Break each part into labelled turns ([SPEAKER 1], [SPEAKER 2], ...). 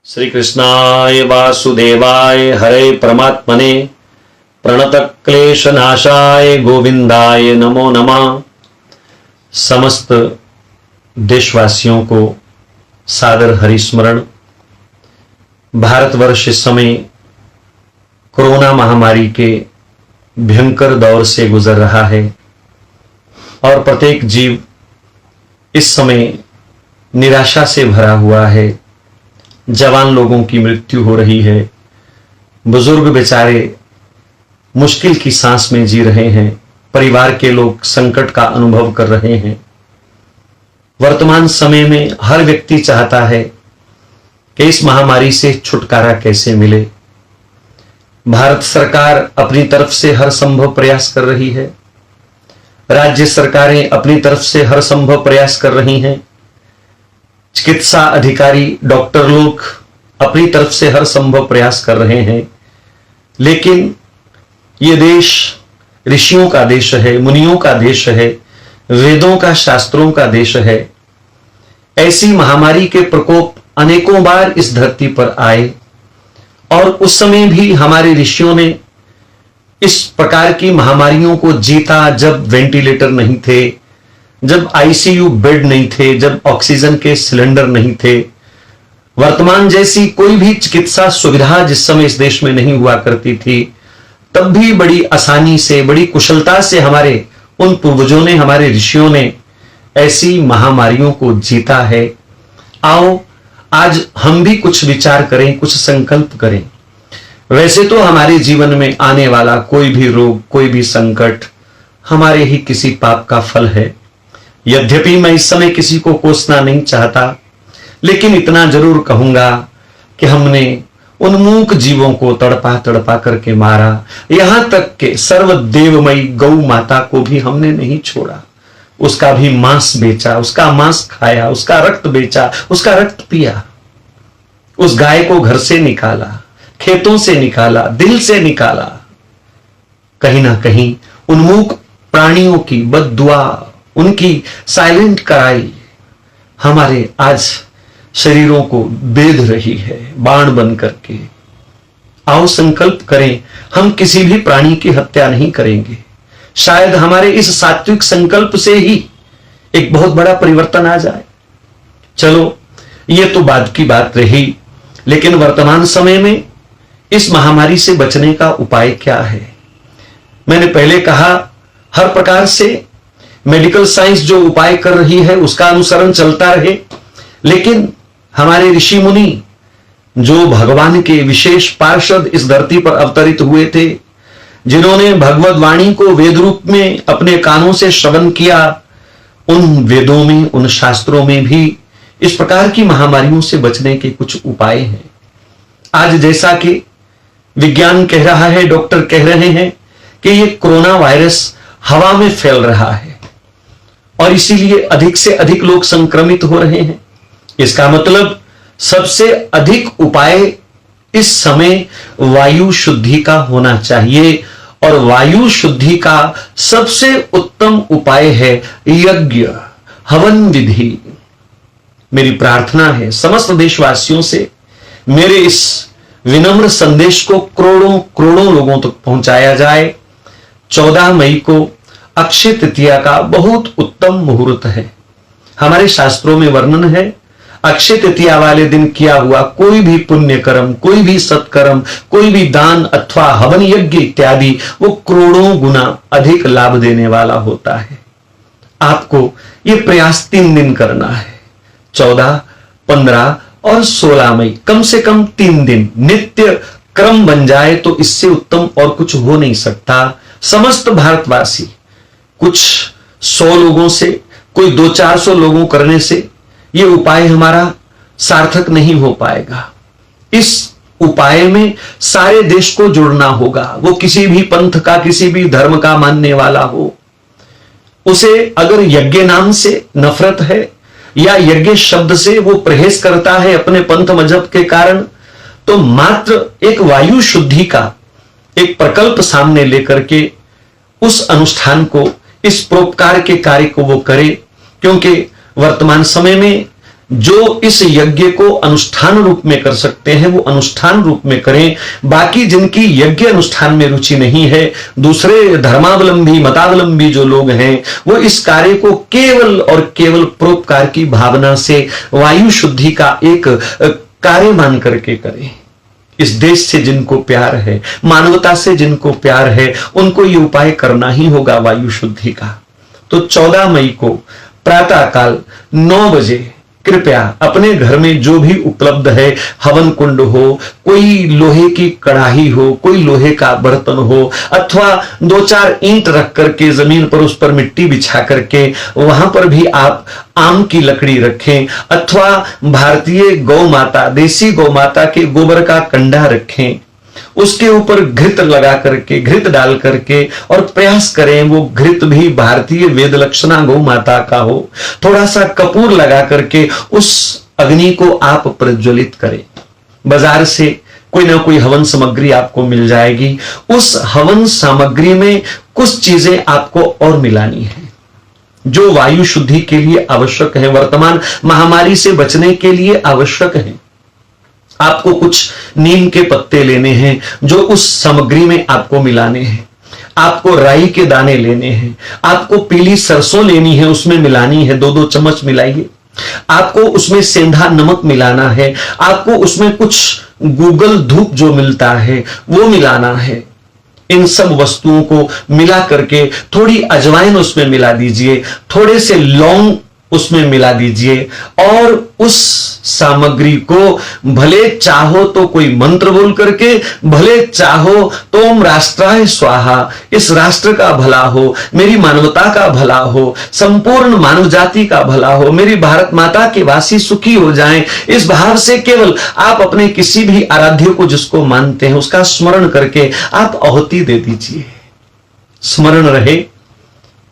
[SPEAKER 1] श्री कृष्णाय वासुदेवाय हरे परमात्मने प्रणत क्लेश नाशाय गोविंदाय नमो नमः। समस्त देशवासियों को सादर हरिस्मरण। भारतवर्ष इस समय कोरोना महामारी के भयंकर दौर से गुजर रहा है और प्रत्येक जीव इस समय निराशा से भरा हुआ है। जवान लोगों की मृत्यु हो रही है, बुजुर्ग बेचारे मुश्किल की सांस में जी रहे हैं, परिवार के लोग संकट का अनुभव कर रहे हैं। वर्तमान समय में हर व्यक्ति चाहता है कि इस महामारी से छुटकारा कैसे मिले। भारत सरकार अपनी तरफ से हर संभव प्रयास कर रही है, राज्य सरकारें अपनी तरफ से हर संभव प्रयास कर रही हैं, चिकित्सा अधिकारी डॉक्टर लोग अपनी तरफ से हर संभव प्रयास कर रहे हैं। लेकिन यह देश ऋषियों का देश है, मुनियों का देश है, वेदों का शास्त्रों का देश है। ऐसी महामारी के प्रकोप अनेकों बार इस धरती पर आए और उस समय भी हमारे ऋषियों ने इस प्रकार की महामारियों को जीता, जब वेंटिलेटर नहीं थे, जब आईसीयू बेड नहीं थे, जब ऑक्सीजन के सिलेंडर नहीं थे। वर्तमान जैसी कोई भी चिकित्सा सुविधा जिस समय इस देश में नहीं हुआ करती थी, तब भी बड़ी आसानी से, बड़ी कुशलता से हमारे उन पूर्वजों ने, हमारे ऋषियों ने ऐसी महामारियों को जीता है। आओ आज हम भी कुछ विचार करें, कुछ संकल्प करें। वैसे तो हमारे जीवन में आने वाला कोई भी रोग, कोई भी संकट हमारे ही किसी पाप का फल है। यद्यपि मैं इस समय किसी को कोसना नहीं चाहता, लेकिन इतना जरूर कहूंगा कि हमने उन मूक जीवों को तड़पा तड़पा करके मारा। यहां तक कि सर्वदेवमयी गौ माता को भी हमने नहीं छोड़ा, उसका भी मांस बेचा, उसका मांस खाया, उसका रक्त बेचा, उसका रक्त पिया। उस गाय को घर से निकाला, खेतों से निकाला, दिल से निकाला। कहीं ना कहीं उन मूक प्राणियों की बद्दुआ, उनकी साइलेंट कराई हमारे आज शरीरों को बेध रही है बाण बन करके। आओ संकल्प करें, हम किसी भी प्राणी की हत्या नहीं करेंगे। शायद हमारे इस सात्विक संकल्प से ही एक बहुत बड़ा परिवर्तन आ जाए। चलो ये तो बाद की बात रही, लेकिन वर्तमान समय में इस महामारी से बचने का उपाय क्या है? मैंने पहले कहा, हर प्रकार से मेडिकल साइंस जो उपाय कर रही है उसका अनुसरण चलता रहे, लेकिन हमारे ऋषि मुनि जो भगवान के विशेष पार्षद इस धरती पर अवतरित हुए थे, जिन्होंने भगवत वाणी को वेद रूप में अपने कानों से श्रवण किया, उन वेदों में, उन शास्त्रों में भी इस प्रकार की महामारियों से बचने के कुछ उपाय हैं। आज जैसा कि विज्ञान कह रहा है, डॉक्टर कह रहे हैं कि ये कोरोना वायरस हवा में फैल रहा है और इसीलिए अधिक से अधिक लोग संक्रमित हो रहे हैं। इसका मतलब सबसे अधिक उपाय इस समय वायु शुद्धि का होना चाहिए, और वायु शुद्धि का सबसे उत्तम उपाय है यज्ञ, हवन विधि। मेरी प्रार्थना है समस्त देशवासियों से, मेरे इस विनम्र संदेश को करोड़ों करोड़ों लोगों तक पहुंचाया जाए। 14 मई को अक्षय तृतीया का बहुत उत्तम मुहूर्त है। हमारे शास्त्रों में वर्णन है, अक्षय तृतीया वाले दिन किया हुआ कोई भी पुण्य कर्म, कोई भी सत्कर्म, कोई भी दान अथवा हवन यज्ञ इत्यादि, वो करोड़ों गुना अधिक लाभ देने वाला होता है। आपको ये प्रयास 3 दिन करना है, 14, 15 और 16 मई, कम से कम 3 दिन नित्य क्रम बन जाए तो इससे उत्तम और कुछ हो नहीं सकता। समस्त भारतवासी कुछ 100 लोगों से, कोई 200-400 लोगों करने से यह उपाय हमारा सार्थक नहीं हो पाएगा। इस उपाय में सारे देश को जुड़ना होगा। वो किसी भी पंथ का, किसी भी धर्म का मानने वाला हो, उसे अगर यज्ञ नाम से नफरत है या यज्ञ शब्द से वो परहेज करता है अपने पंथ मजहब के कारण, तो मात्र एक वायु शुद्धि का एक प्रकल्प सामने लेकर के उस अनुष्ठान को, इस परोपकार के कार्य को वो करे। क्योंकि वर्तमान समय में जो इस यज्ञ को अनुष्ठान रूप में कर सकते हैं वो अनुष्ठान रूप में करें। बाकी जिनकी यज्ञ अनुष्ठान में रुचि नहीं है, दूसरे धर्मावलंबी मतावलंबी जो लोग हैं, वो इस कार्य को केवल और केवल परोपकार की भावना से वायु शुद्धि का एक कार्य मान करके करें। इस देश से जिनको प्यार है, मानवता से जिनको प्यार है, उनको ये उपाय करना ही होगा वायु शुद्धि का। तो 14 मई को प्रातःकाल 9 बजे कृपया अपने घर में जो भी उपलब्ध है, हवन कुंड हो, कोई लोहे की कढ़ाई हो, कोई लोहे का बर्तन हो, अथवा 2-4 ईंट रख करके जमीन पर उस पर मिट्टी बिछा करके वहां पर भी आप आम की लकड़ी रखें, अथवा भारतीय गौ माता, देसी गौ माता के गोबर का कंडा रखें, उसके ऊपर घृत लगा करके, घृत डाल करके, और प्रयास करें वो घृत भी भारतीय वेद लक्षणा गौ माता का हो। थोड़ा सा कपूर लगा करके उस अग्नि को आप प्रज्वलित करें। बाजार से कोई ना कोई हवन सामग्री आपको मिल जाएगी। उस हवन सामग्री में कुछ चीजें आपको और मिलानी है जो वायु शुद्धि के लिए आवश्यक है, वर्तमान महामारी से बचने के लिए आवश्यक है। आपको कुछ नीम के पत्ते लेने हैं जो उस सामग्री में आपको मिलाने हैं। आपको राई के दाने लेने हैं। आपको पीली सरसों लेनी है, उसमें मिलानी है, 2-2 चम्मच मिलाइए। आपको उसमें सेंधा नमक मिलाना है। आपको उसमें कुछ गूगल धूप जो मिलता है वो मिलाना है। इन सब वस्तुओं को मिला करके थोड़ी अजवाइन उसमें मिला दीजिए, थोड़े से लौंग उसमें मिला दीजिए, और उस सामग्री को भले चाहो तो कोई मंत्र बोल करके, भले चाहो तो ओम राष्ट्राय स्वाहा, इस राष्ट्र का भला हो, मेरी मानवता का भला हो, संपूर्ण मानव जाति का भला हो, मेरी भारत माता के वासी सुखी हो जाएं, इस भाव से केवल आप अपने किसी भी आराध्य को जिसको मानते हैं उसका स्मरण करके आप आहुति दे दीजिए। स्मरण रहे,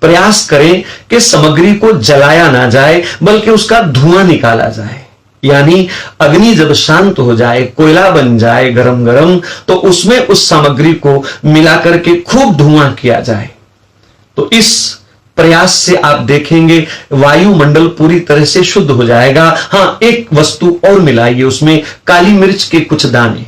[SPEAKER 1] प्रयास करें कि सामग्री को जलाया ना जाए बल्कि उसका धुआं निकाला जाए। यानी अग्नि जब शांत हो जाए, कोयला बन जाए गरम गरम, तो उसमें उस सामग्री को मिलाकर के खूब धुआं किया जाए। तो इस प्रयास से आप देखेंगे वायुमंडल पूरी तरह से शुद्ध हो जाएगा। हाँ, एक वस्तु और मिलाइए, उसमें काली मिर्च के कुछ दाने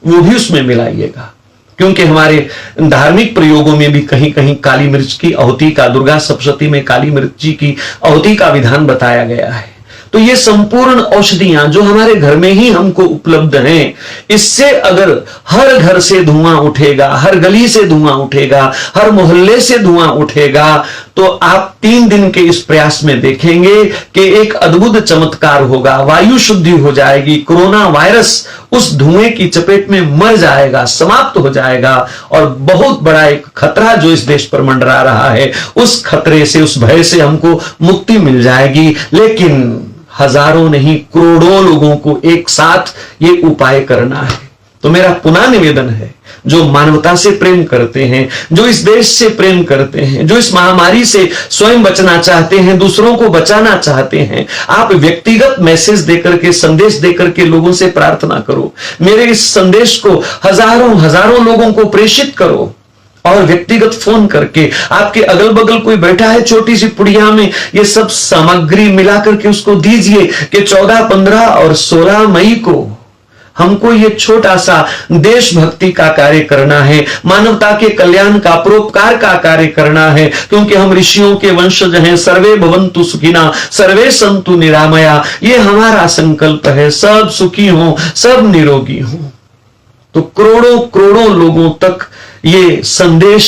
[SPEAKER 1] वो भी उसमें मिलाइएगा, क्योंकि हमारे धार्मिक प्रयोगों में भी कहीं कहीं काली मिर्च की आहुति का, दुर्गा सप्तशती में काली मिर्ची की आहुति का विधान बताया गया है। तो ये संपूर्ण औषधियां जो हमारे घर में ही हमको उपलब्ध हैं, इससे अगर हर घर से धुआं उठेगा, हर गली से धुआं उठेगा, हर मोहल्ले से धुआं उठेगा, तो आप 3 दिन के इस प्रयास में देखेंगे कि एक अद्भुत चमत्कार होगा, वायु शुद्धि हो जाएगी, कोरोना वायरस उस धुएं की चपेट में मर जाएगा, समाप्त हो जाएगा, और बहुत बड़ा एक खतरा जो इस देश पर मंडरा रहा है, उस खतरे से, उस भय से हमको मुक्ति मिल जाएगी। लेकिन हजारों नहीं करोड़ों लोगों को एक साथ ये उपाय करना है। तो मेरा पुनः निवेदन है, जो मानवता से प्रेम करते हैं, जो इस देश से प्रेम करते हैं, जो इस महामारी से स्वयं बचना चाहते हैं, दूसरों को बचाना चाहते हैं, आप व्यक्तिगत मैसेज देकर के, संदेश देकर के लोगों से प्रार्थना करो, मेरे इस संदेश को हजारों लोगों को प्रेषित करो, और व्यक्तिगत फोन करके आपके अगल बगल कोई बैठा है छोटी सी पुड़िया में, ये सब सामग्री मिला करके उसको दीजिए कि 14, 15 और 16 मई को हमको ये छोटा सा देशभक्ति का कार्य करना है, मानवता के कल्याण का, परोपकार का कार्य करना है, क्योंकि हम ऋषियों के वंशज हैं। सर्वे भवन्तु सुखिना, सर्वे सन्तु निरामया, ये हमारा संकल्प है। सब सुखी हो, सब निरोगी हो। तो करोड़ों लोगों तक ये संदेश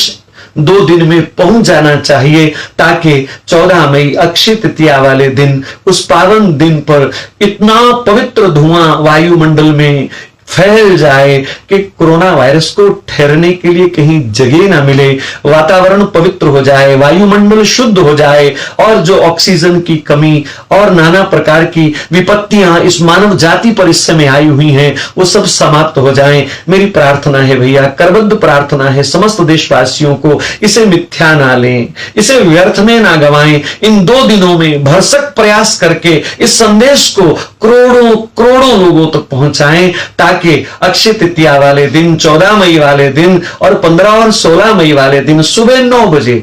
[SPEAKER 1] 2 दिन में पहुंच जाना चाहिए, ताकि 14 मई अक्षय तृतीया वाले दिन, उस पावन दिन पर इतना पवित्र धुआं वायुमंडल में फैल जाए कि कोरोना वायरस को ठहरने के लिए कहीं जगह ना मिले, वातावरण पवित्र हो जाए, वायुमंडल शुद्ध हो जाए, और जो ऑक्सीजन की कमी और नाना प्रकार की विपत्तियां इस मानव जाति पर इस समय आई हुई हैं, वो सब समाप्त हो जाएं। मेरी प्रार्थना है भैया, करबद्ध प्रार्थना है समस्त देशवासियों को, इसे मिथ्या ना लें, इसे व्यर्थ में ना गवाएं। इन 2 दिनों में भरसक प्रयास करके इस संदेश को करोड़ों लोगों तक पहुंचाएं, ताकि अक्षय तृतीया वाले दिन, 14 मई वाले दिन और 15 और 16 मई वाले दिन सुबह 9 बजे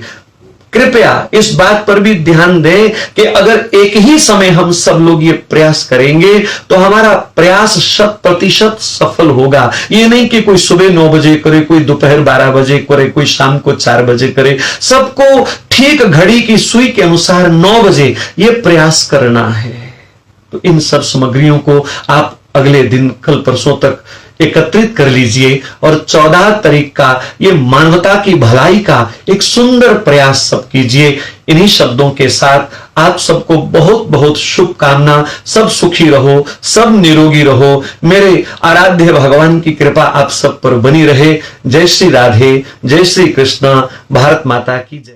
[SPEAKER 1] कृपया इस बात पर भी ध्यान दें कि अगर एक ही समय हम सब लोग ये प्रयास करेंगे तो हमारा प्रयास 100% सफल होगा। ये नहीं कि कोई सुबह 9 बजे करे, कोई दोपहर 12 बजे करे, कोई शाम को 4 बजे करे। सबको ठीक घड़ी की सुई के अनुसार 9 बजे ये प्रयास करना है। तो इन सब सामग्रियों को आप अगले दिन कल परसों तक एकत्रित कर लीजिए और 14 तारीख का ये मानवता की भलाई का एक सुंदर प्रयास सब कीजिए। इन्हीं शब्दों के साथ आप सबको बहुत बहुत शुभकामना। सब सुखी रहो, सब निरोगी रहो। मेरे आराध्य भगवान की कृपा आप सब पर बनी रहे। जय श्री राधे, जय श्री कृष्ण। भारत माता की जय।